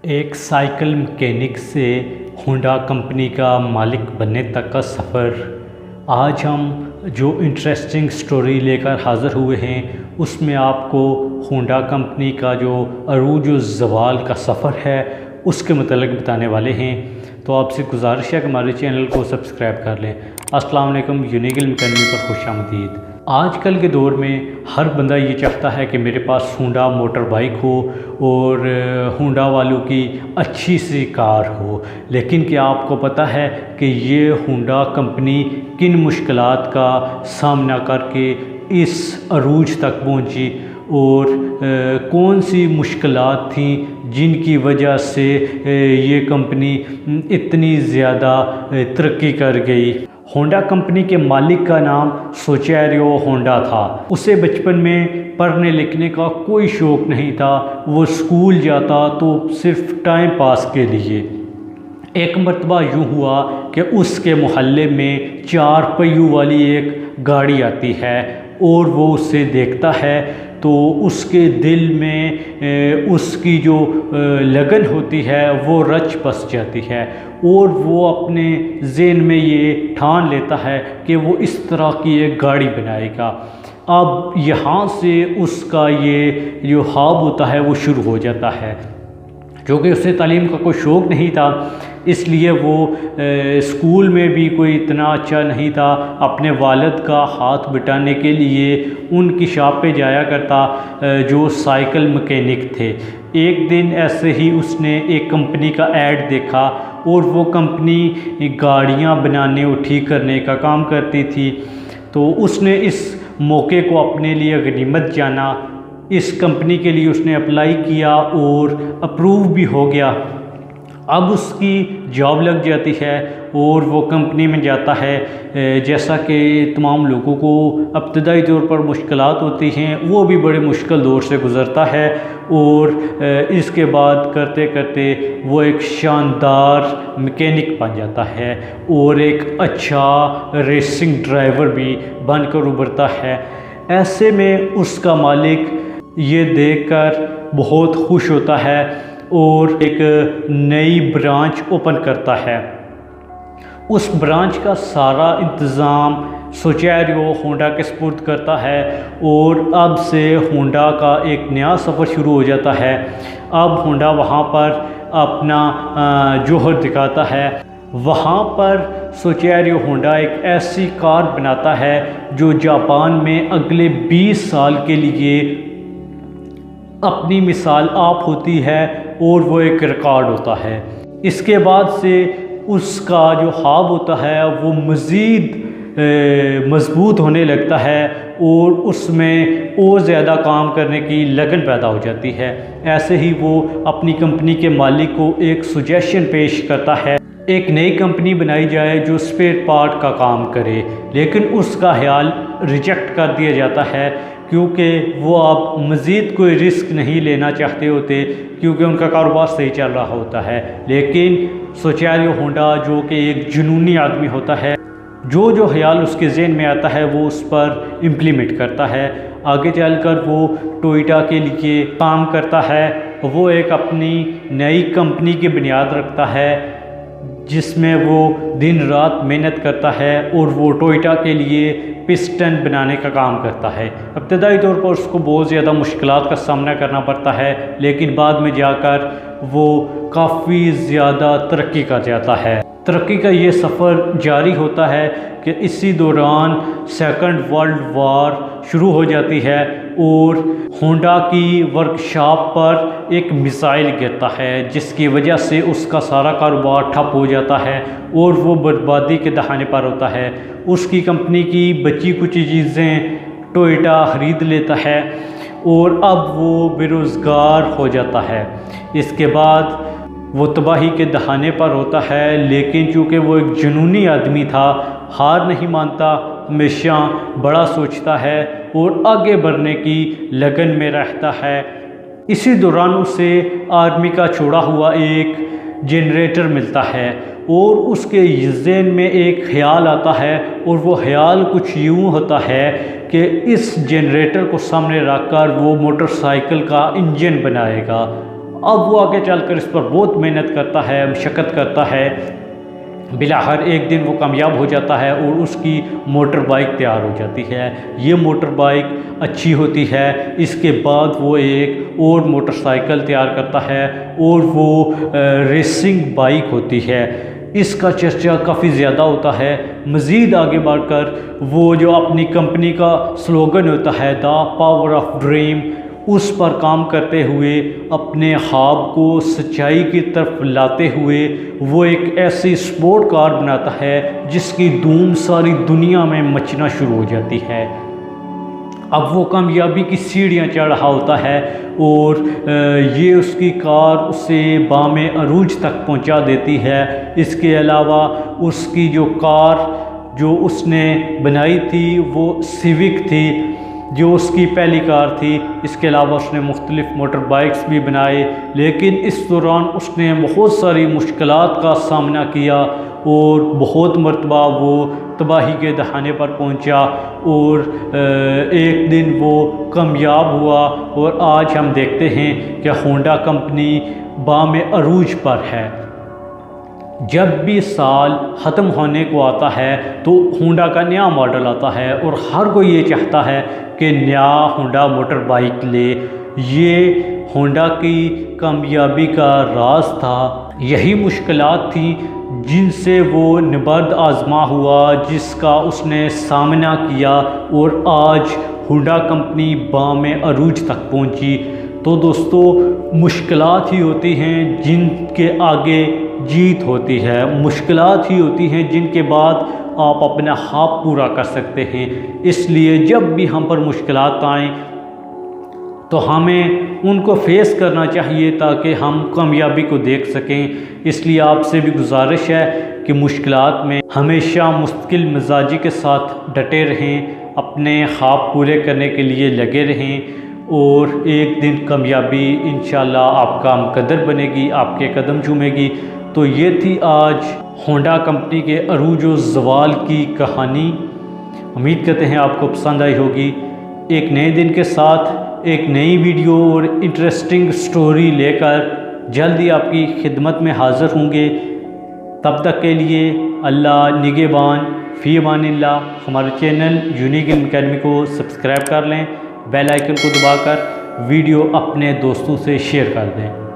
एक cycle mechanic से Honda company का मालिक बनने तक का सफ़र। आज हम जो इंटरेस्टिंग स्टोरी लेकर हाज़िर हुए हैं उसमें आपको होंडा कंपनी का जो अरूज व ज़वाल का सफ़र है उसके मतलब बताने वाले हैं। तो आपसे गुजारिश है कि हमारे चैनल को सब्सक्राइब कर लें। अस्सलाम वालेकुम, यूनिक इल्म अकेडमी पर खुशामदीद। आजकल के दौर में हर बंदा ये चाहता है कि मेरे पास होंडा मोटर बाइक हो और होंडा वालों की अच्छी सी कार हो, लेकिन क्या आपको पता है कि ये होंडा कंपनी किन मुश्किलात का सामना करके इस अरूज तक पहुंची और कौन सी मुश्किलात थी जिनकी वजह से ये कंपनी इतनी ज़्यादा तरक्की कर गई। होंडा कंपनी के मालिक का नाम सोचेरियो होंडा था। उसे बचपन में पढ़ने लिखने का कोई शौक़ नहीं था। वो स्कूल जाता तो सिर्फ टाइम पास के लिए। एक मरतबा यूँ हुआ कि उसके मोहल्ले में 4 पहियों वाली एक गाड़ी आती है और वो उसे देखता है तो उसके दिल में उसकी जो लगन होती है वो रच बस जाती है और वो अपने ज़हन में ये ठान लेता है कि वो इस तरह की एक गाड़ी बनाएगा। अब यहाँ से उसका ये जो ख्वाब होता है वो शुरू हो जाता है। क्योंकि उसे तालीम का कोई शौक़ नहीं था इसलिए वो स्कूल में भी कोई इतना अच्छा नहीं था। अपने वालिद का हाथ बटाने के लिए उनकी शॉप पे जाया करता जो साइकिल मैकेनिक थे। एक दिन ऐसे ही उसने एक कंपनी का ऐड देखा और वो कंपनी गाड़ियाँ बनाने और ठीक करने का काम करती थी। तो उसने इस मौके को अपने लिए गनीमत जाना। इस कंपनी के लिए उसने अप्लाई किया और अप्रूव भी हो गया। अब उसकी जॉब लग जाती है और वो कंपनी में जाता है। जैसा कि तमाम लोगों को इब्तदाई तौर पर मुश्किलात होती हैं, वो भी बड़े मुश्किल दौर से गुज़रता है और इसके बाद करते करते वो एक शानदार मैकेनिक बन जाता है और एक अच्छा रेसिंग ड्राइवर भी बनकर उभरता है। ऐसे में उसका मालिक ये देखकर बहुत खुश होता है और एक नई ब्रांच ओपन करता है। उस ब्रांच का सारा इंतज़ाम सोचेरियो होंडा के सुपुर्द करता है और अब से होंडा का एक नया सफ़र शुरू हो जाता है। अब होंडा वहाँ पर अपना जोहर दिखाता है। वहाँ पर सोचेरियो होंडा एक ऐसी कार बनाता है जो जापान में अगले 20 साल के लिए अपनी मिसाल आप होती है और वो एक रिकॉर्ड होता है। इसके बाद से उसका जो ख्वाब होता है वो मज़ीद मज़बूत होने लगता है और उसमें और ज़्यादा काम करने की लगन पैदा हो जाती है। ऐसे ही वो अपनी कंपनी के मालिक को एक सुजेशन पेश करता है, एक नई कंपनी बनाई जाए जो स्पेयर पार्ट का काम करे, लेकिन उसका ख्याल रिजेक्ट कर दिया जाता है क्योंकि वो अब मज़ीद कोई रिस्क नहीं लेना चाहते होते क्योंकि उनका कारोबार सही चल रहा होता है। लेकिन सोचेरियो होंडा जो कि एक जुनूनी आदमी होता है, जो ख्याल उसके ज़हन में आता है वो उस पर इम्प्लीमेंट करता है। आगे चलकर वो टोयोटा के लिए काम करता है। वो एक अपनी नई कंपनी की बुनियाद रखता है जिसमें वो दिन रात मेहनत करता है और वो टोयोटा के लिए पिस्टन बनाने का काम करता है। इब्तदाई तौर पर उसको बहुत ज़्यादा मुश्किलात का सामना करना पड़ता है, लेकिन बाद में जाकर वो काफ़ी ज़्यादा तरक्की कर जाता है। तरक्की का ये सफ़र जारी होता है कि इसी दौरान सेकंड वर्ल्ड वार शुरू हो जाती है और होंडा की वर्कशॉप पर एक मिसाइल गिरता है जिसकी वजह से उसका सारा कारोबार ठप हो जाता है और वो बर्बादी के दहाने पर होता है। उसकी कंपनी की बची कुछ चीज़ें टोयोटा ख़रीद लेता है और अब वो बेरोज़गार हो जाता है। इसके बाद वो तबाही के दहाने पर होता है, लेकिन चूँकि वो एक जुनूनी आदमी था, हार नहीं मानता, हमेशा बड़ा सोचता है और आगे बढ़ने की लगन में रहता है। इसी दौरान उसे आर्मी का छोड़ा हुआ एक जनरेटर मिलता है और उसके ज़हन में एक ख्याल आता है और वो ख्याल कुछ यूँ होता है कि इस जनरेटर को सामने रखकर वो मोटरसाइकिल का इंजन बनाएगा। अब वो आगे चलकर इस पर बहुत मेहनत करता है, मशक्क़त करता है। बिलाखिर एक दिन वो कामयाब हो जाता है और उसकी मोटर बाइक तैयार हो जाती है। ये मोटर बाइक अच्छी होती है। इसके बाद वो एक और मोटरसाइकिल तैयार करता है और वो रेसिंग बाइक होती है। इसका चर्चा काफ़ी ज़्यादा होता है। मज़ीद आगे बढ़कर वो जो अपनी कंपनी का स्लोगन होता है द पावर ऑफ ड्रीम, उस पर काम करते हुए अपने ख्वाब को सच्चाई की तरफ लाते हुए वो एक ऐसी स्पोर्ट कार बनाता है जिसकी धूम सारी दुनिया में मचना शुरू हो जाती है। अब वो कामयाबी की सीढ़ियाँ चढ़ रहा होता है और ये उसकी कार उसे बामे अरूज तक पहुंचा देती है। इसके अलावा उसकी जो कार जो उसने बनाई थी वो सिविक थी, जो उसकी पहली कार थी। इसके अलावा उसने मुख्तलिफ़ मोटर बाइक्स भी बनाए, लेकिन इस दौरान उसने बहुत सारी मुश्किलात का सामना किया और बहुत मरतबा वो तबाही के दहाने पर पहुंचा और एक दिन वो कामयाब हुआ। और आज हम देखते हैं कि होंडा कंपनी बामे अरूज पर है। जब भी साल ख़त्म होने को आता है तो होंडा का नया मॉडल आता है और हर कोई ये चाहता है कि नया होंडा मोटर बाइक ले। ये होंडा की कामयाबी का राज था। यही मुश्किलात थी जिनसे वो निबर्द आज़मा हुआ, जिसका उसने सामना किया और आज होंडा कंपनी बामे अरूज तक पहुंची। तो दोस्तों, मुश्किलात ही होती हैं जिनके आगे जीत होती है। मुश्किलात ही होती हैं जिनके बाद आप अपना ख्वाब पूरा कर सकते हैं। इसलिए जब भी हम पर मुश्किलात आएँ तो हमें उनको फेस करना चाहिए ताकि हम कामयाबी को देख सकें। इसलिए आपसे भी गुजारिश है कि मुश्किलात में हमेशा मुस्तकिल मिजाजी के साथ डटे रहें, अपने ख्वाब पूरे करने के लिए लगे रहें और एक दिन कामयाबी इंशाल्लाह आपका मुकद्दर बनेगी, आपके कदम चूमेगी। तो ये थी आज होंडा कंपनी के अरूज व ज़वाल की कहानी। उम्मीद करते हैं आपको पसंद आई होगी। एक नए दिन के साथ एक नई वीडियो और इंटरेस्टिंग स्टोरी लेकर जल्दी आपकी खिदमत में हाज़िर होंगे। तब तक के लिए अल्लाह निगहबान, फ़ी अमानिल्लाह। हमारे चैनल यूनिक इल्म अकेडमी को सब्सक्राइब कर लें, बेल आइकन को दबाकर वीडियो अपने दोस्तों से शेयर कर दें।